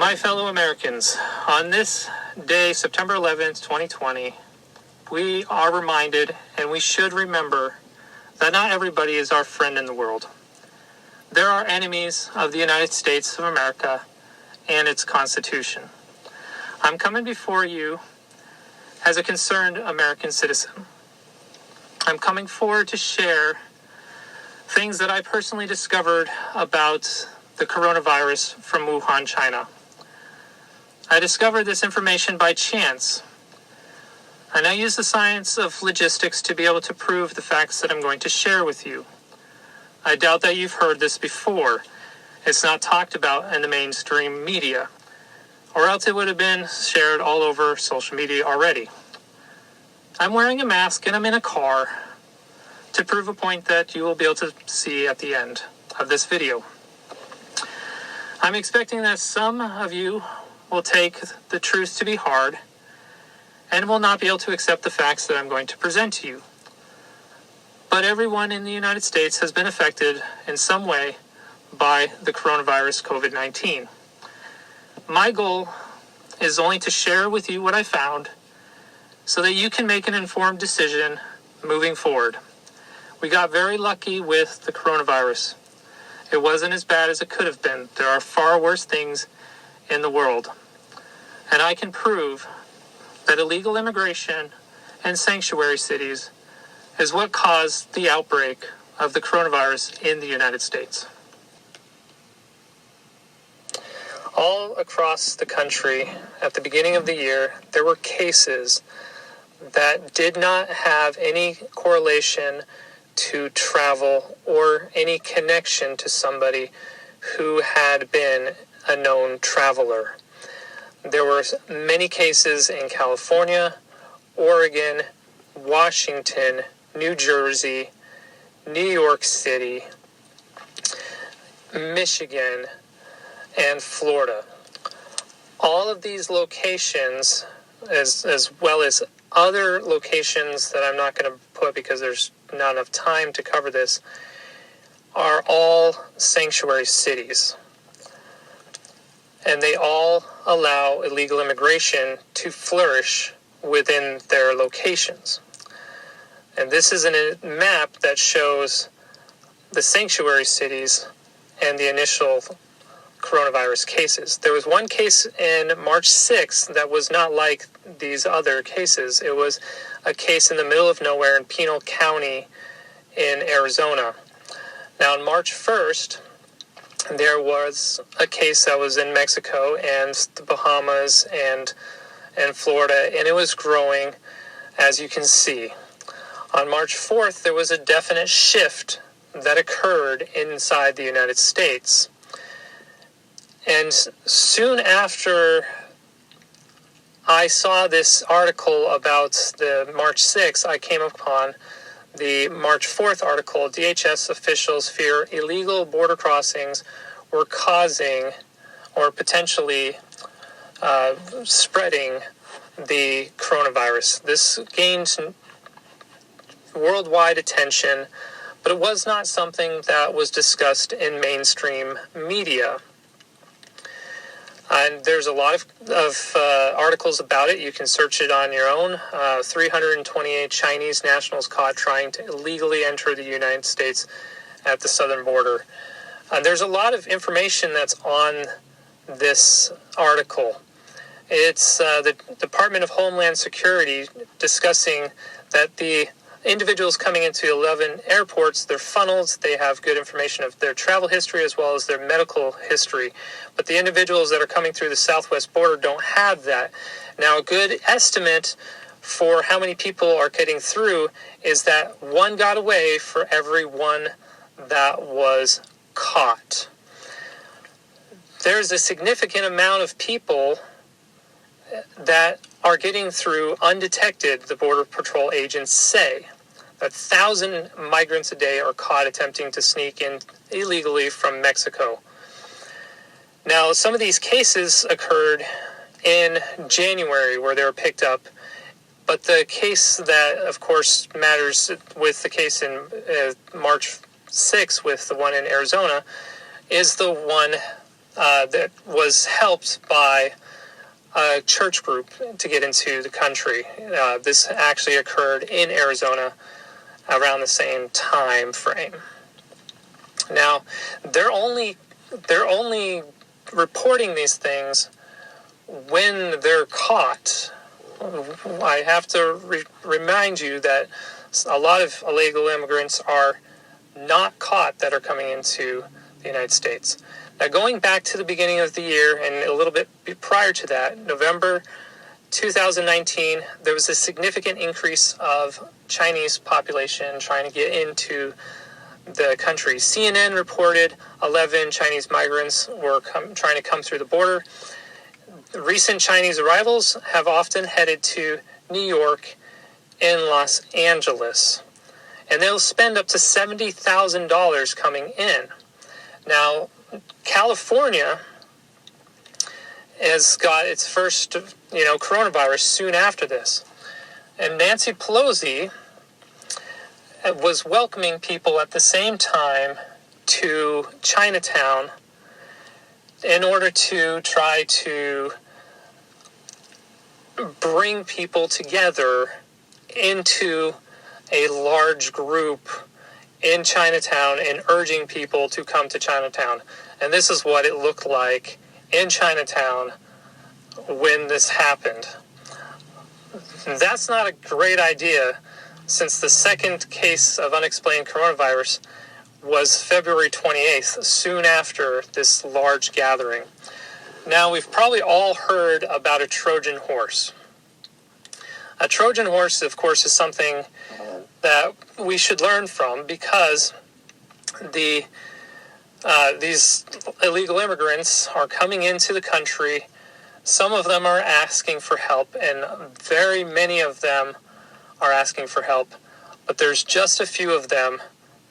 My fellow Americans, on this day, September 11th, 2020, we are reminded, and we should remember, that not everybody is our friend in the world. There are enemies of the United States of America and its Constitution. I'm coming before you as a concerned American citizen. I'm coming forward to share things that I personally discovered about the coronavirus from Wuhan, China. I discovered this information by chance, and I use the science of logistics to be able to prove the facts that I'm going to share with you. I doubt that you've heard this before. It's not talked about in the mainstream media, or else it would have been shared all over social media already. I'm wearing a mask and I'm in a car to prove a point that you will be able to see at the end of this video. I'm expecting that some of you will take the truth to be hard and will not be able to accept the facts that I'm going to present to you. But everyone in the United States has been affected in some way by the coronavirus COVID-19. My goal is only to share with you what I found so that you can make an informed decision moving forward. We got very lucky with the coronavirus. It wasn't as bad as it could have been. There are far worse things in the world. And I can prove that illegal immigration and sanctuary cities is what caused the outbreak of the coronavirus in the United States. All across the country, at the beginning of the year, there were cases that did not have any correlation to travel or any connection to somebody who had been a known traveler. There were many cases in California, Oregon, Washington, New Jersey, New York City, Michigan, and Florida. All of these locations, as well as other locations that I'm not going to put because there's not enough time to cover this, are all sanctuary cities. And they all allow illegal immigration to flourish within their locations. And this is a map that shows the sanctuary cities and the initial coronavirus cases. There was one case in March 6th that was not like these other cases. It was a case in the middle of nowhere in Pinal County in Arizona. Now, on March 1st, there was a case that was in Mexico and the Bahamas and Florida, and it was growing, as you can see. On March 4th, there was a definite shift that occurred inside the United States. And soon after I saw this article about the March 6th, I came upon the March 4th article. DHS officials fear illegal border crossings were causing or potentially spreading the coronavirus. This gained worldwide attention, but it was not something that was discussed in mainstream media. And there's a lot of articles about it. You can search it on your own. 328 Chinese nationals caught trying to illegally enter the United States at the southern border. There's a lot of information that's on this article. It's the Department of Homeland Security discussing that the individuals coming into 11 airports, they're funneled, they have good information of their travel history as well as their medical history. But the individuals that are coming through the southwest border don't have that. Now, a good estimate for how many people are getting through is that one got away for every one that was caught. There's a significant amount of people that are getting through undetected, the Border Patrol agents say. 1,000 migrants a day are caught attempting to sneak in illegally from Mexico. Now, some of these cases occurred in January where they were picked up, but the case that, of course, matters with the case in March 6th with the one in Arizona is the one that was helped by a church group to get into the country. This actually occurred in Arizona around the same time frame. Now, they're only reporting these things when they're caught. I have to remind you that a lot of illegal immigrants are not caught that are coming into the United States. Now, going back to the beginning of the year and a little bit prior to that, November 2019, there was a significant increase of Chinese population trying to get into the country. CNN reported 11 Chinese migrants were trying to come through the border. Recent Chinese arrivals have often headed to New York and Los Angeles, and they'll spend up to $70,000 coming in. Now, California has got its first, coronavirus soon after this, and Nancy Pelosi was welcoming people at the same time to Chinatown in order to try to bring people together into a large group in Chinatown and urging people to come to Chinatown. And this is what it looked like in Chinatown when this happened. That's not a great idea, since the second case of unexplained coronavirus was February 28th, soon after this large gathering. Now, we've probably all heard about a Trojan horse. A Trojan horse, of course, is something that we should learn from, because these illegal immigrants are coming into the country. Some of them are asking for help, and very many of them are asking for help, but there's just a few of them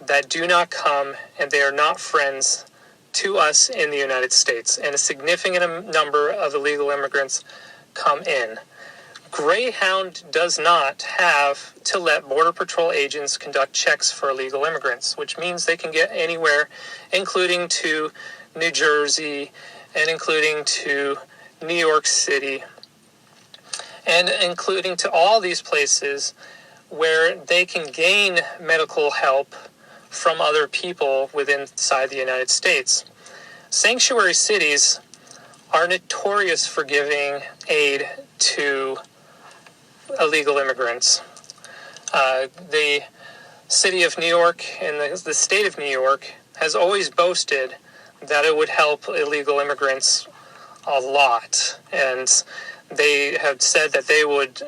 that do not come, and they are not friends to us in the United States, and a significant number of illegal immigrants come in. Greyhound does not have to let Border Patrol agents conduct checks for illegal immigrants, which means they can get anywhere, including to New Jersey and including to New York City, and including to all these places where they can gain medical help from other people inside the United States. Sanctuary cities are notorious for giving aid to illegal immigrants. The city of New York and the state of New York has always boasted that it would help illegal immigrants a lot, and they have said that they would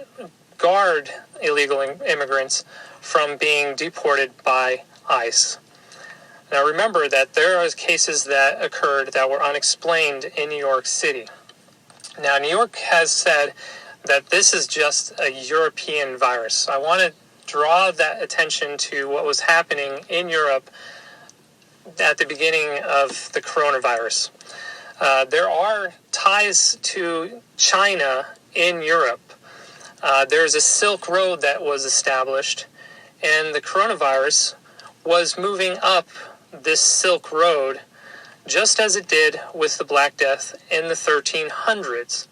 guard illegal immigrants from being deported by ICE. Now, remember that there are cases that occurred that were unexplained in New York City. Now, New York has said that this is just a European virus. I want to draw that attention to what was happening in Europe at the beginning of the coronavirus. There are ties to China in Europe. There's a Silk Road that was established, and the coronavirus was moving up this Silk Road just as it did with the Black Death in the 1300s.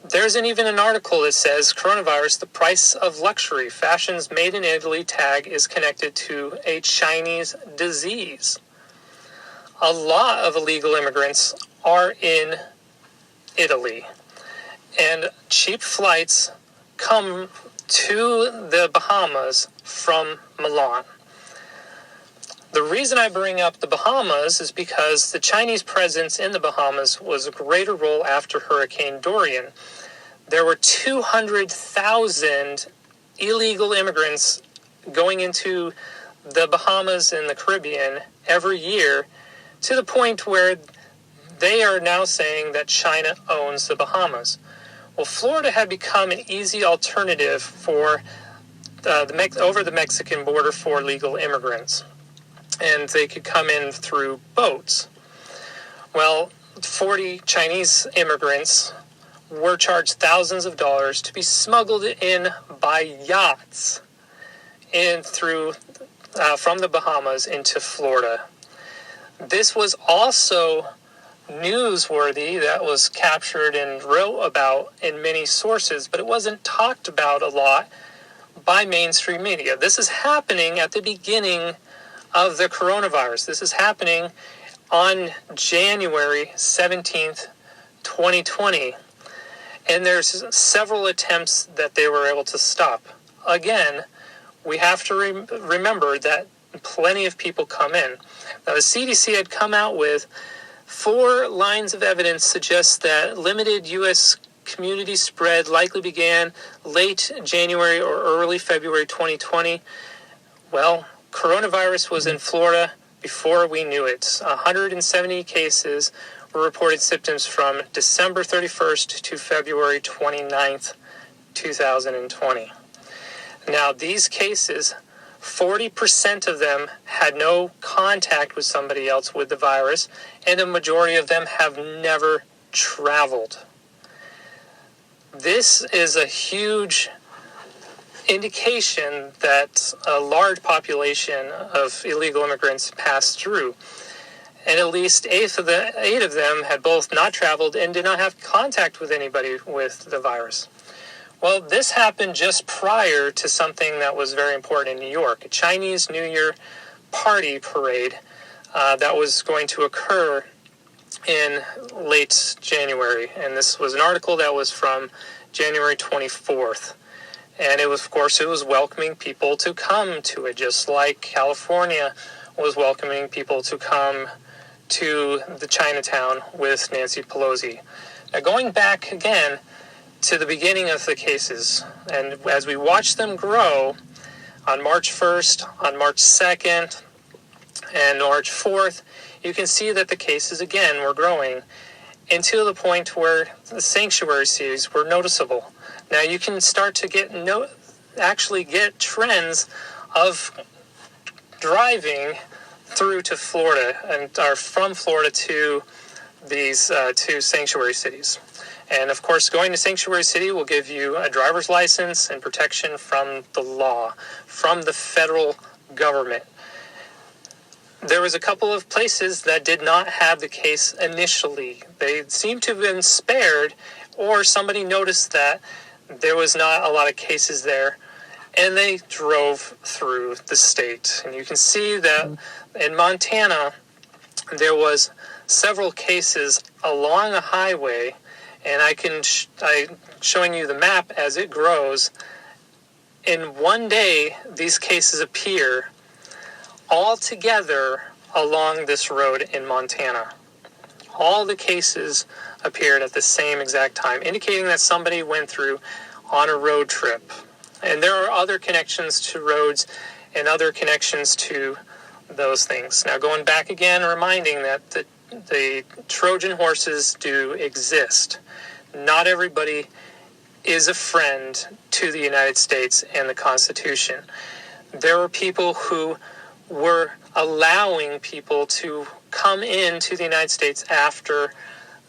There's even an article that says, coronavirus, the price of luxury, fashions made in Italy tag is connected to a Chinese disease. A lot of illegal immigrants are in Italy, and cheap flights come to the Bahamas from Milan. The reason I bring up the Bahamas is because the Chinese presence in the Bahamas was a greater role after Hurricane Dorian. There were 200,000 illegal immigrants going into the Bahamas and the Caribbean every year, to the point where they are now saying that China owns the Bahamas. Well, Florida had become an easy alternative for over the Mexican border for legal immigrants, and they could come in through boats. Well, 40 Chinese immigrants were charged thousands of dollars to be smuggled in by yachts from the Bahamas into Florida. This was also newsworthy, that was captured and wrote about in many sources, but it wasn't talked about a lot by mainstream media. This is happening at the beginning of the coronavirus. This is happening on January 17th, 2020. And there's several attempts that they were able to stop. Again, we have to remember that plenty of people come in. Now, the CDC had come out with 4 lines of evidence suggest that limited U.S. community spread likely began late January or early February 2020. Well, coronavirus was in Florida before we knew it. 170 cases were reported symptoms from December 31st to February 29th, 2020. Now, these cases, 40% of them had no contact with somebody else with the virus, and a majority of them have never traveled. This is a huge indication that a large population of illegal immigrants passed through. And at least 8 of them had both not traveled and did not have contact with anybody with the virus. Well, this happened just prior to something that was very important in New York, a Chinese New Year party parade that was going to occur in late January. And this was an article that was from January 24th. And it was, of course, it was welcoming people to come to it, just like California was welcoming people to come to the Chinatown with Nancy Pelosi. Now, going back again to the beginning of the cases, and as we watch them grow on March 1st, on March 2nd, and March 4th, you can see that the cases again were growing until the point where the sanctuary cities were noticeable. Now you can start to get trends of driving through to Florida or from Florida to these 2 sanctuary cities. And of course, going to sanctuary city will give you a driver's license and protection from the law, from the federal government. There was a couple of places that did not have the case initially. They seemed to have been spared, or somebody noticed that there was not a lot of cases there, and they drove through the state. And you can see that in Montana, there was several cases along a highway, and I'm showing you the map as it grows. In one day, these cases appear all together along this road in Montana. All the cases appeared at the same exact time, indicating that somebody went through on a road trip. And there are other connections to roads and other connections to those things. Now, going back again, reminding that the Trojan horses do exist. Not everybody is a friend to the United States and the Constitution. There were people who were allowing people to come into the United States after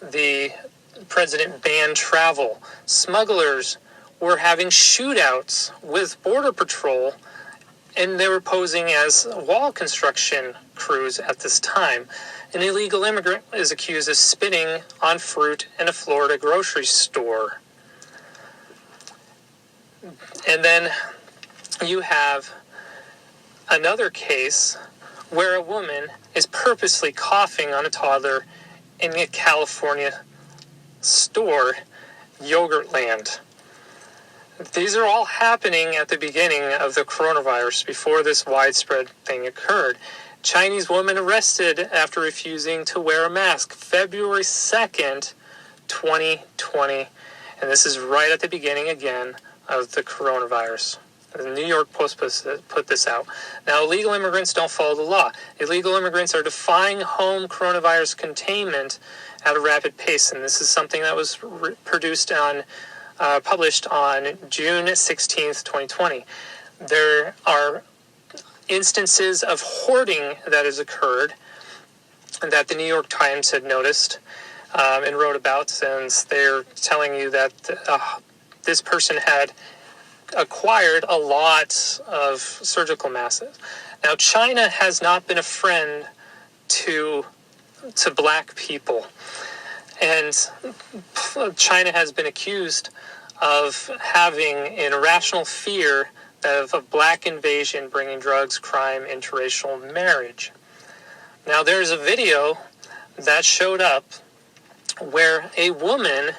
the president banned travel. Smugglers were having shootouts with Border Patrol, and they were posing as wall construction crews at this time. An illegal immigrant is accused of spitting on fruit in a Florida grocery store. And then you have another case where a woman is purposely coughing on a toddler in a California store, Yogurtland. These are all happening at the beginning of the coronavirus, before this widespread thing occurred. Chinese woman arrested after refusing to wear a mask, February 2nd, 2020. And this is right at the beginning again of the coronavirus. The New York Post put this out. Now, illegal immigrants don't follow the law. Illegal immigrants are defying home coronavirus containment at a rapid pace, and this is something that was published on June 16th, 2020. There are instances of hoarding that has occurred that the New York Times had noticed and wrote about, and they're telling you that this person had acquired a lot of surgical masks. Now, China has not been a friend to to black people. And China has been accused of having an irrational fear of a black invasion bringing drugs, crime, interracial marriage. Now, there's a video that showed up where a woman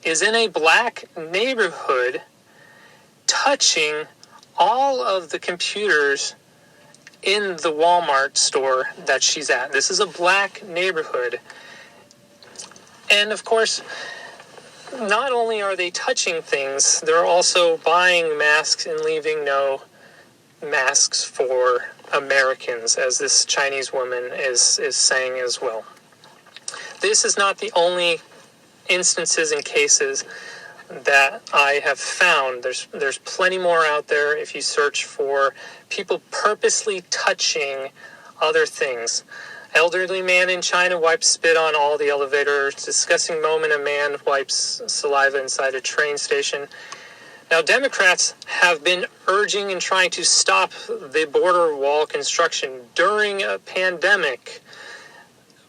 is in a black neighborhood touching all of the computers in the Walmart store that she's at. This is a black neighborhood. And of course, not only are they touching things, they're also buying masks and leaving no masks for Americans, as this Chinese woman is saying as well. This is not the only instances and cases that I have found. There's plenty more out there if you search for people purposely touching other things. Elderly man in China wipes spit on all the elevators. Disgusting moment, a man wipes saliva inside a train station. Now, Democrats have been urging and trying to stop the border wall construction during a pandemic,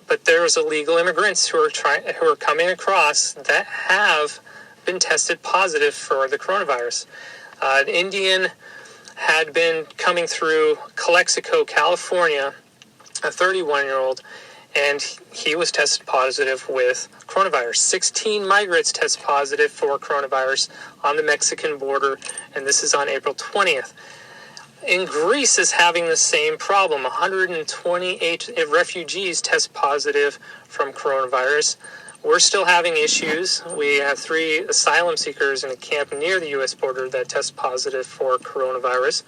but there's illegal immigrants who are coming across that have been tested positive for the coronavirus. An Indian had been coming through Calexico, California, a 31-year-old, and he was tested positive with coronavirus. 16 migrants test positive for coronavirus on the Mexican border, and this is on April 20th. In Greece is having the same problem. 128 refugees test positive from coronavirus. We're still having issues. We have 3 asylum seekers in a camp near the U.S. border that test positive for coronavirus.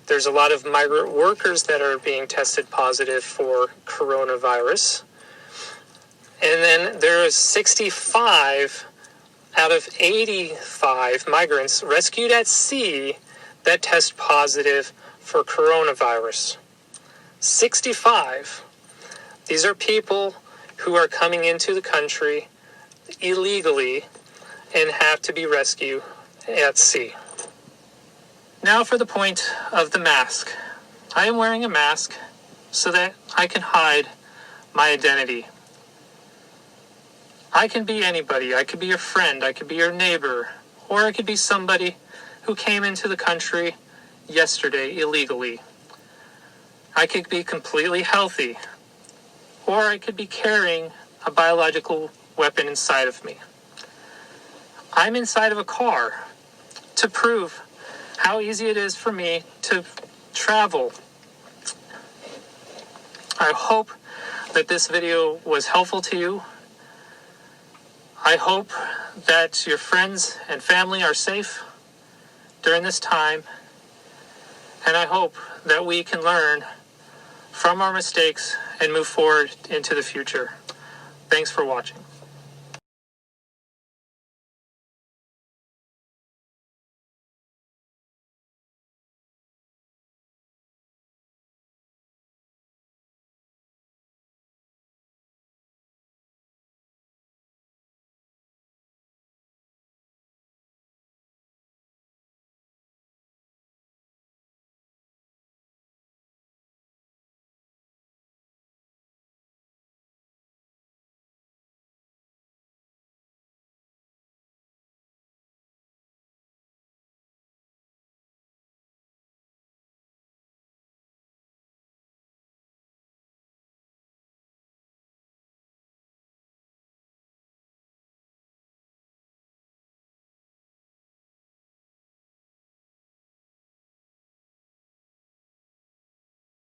There's a lot of migrant workers that are being tested positive for coronavirus. And then there's 65 out of 85 migrants rescued at sea that test positive for coronavirus. 65. These are people who are coming into the country illegally and have to be rescued at sea. Now for the point of the mask. I am wearing a mask so that I can hide my identity. I can be anybody. I could be your friend. I could be your neighbor. Or I could be somebody who came into the country yesterday illegally. I could be completely healthy. Or I could be carrying a biological weapon inside of me. I'm inside of a car to prove how easy it is for me to travel. I hope that this video was helpful to you. I hope that your friends and family are safe during this time. And I hope that we can learn from our mistakes and move forward into the future. Thanks for watching.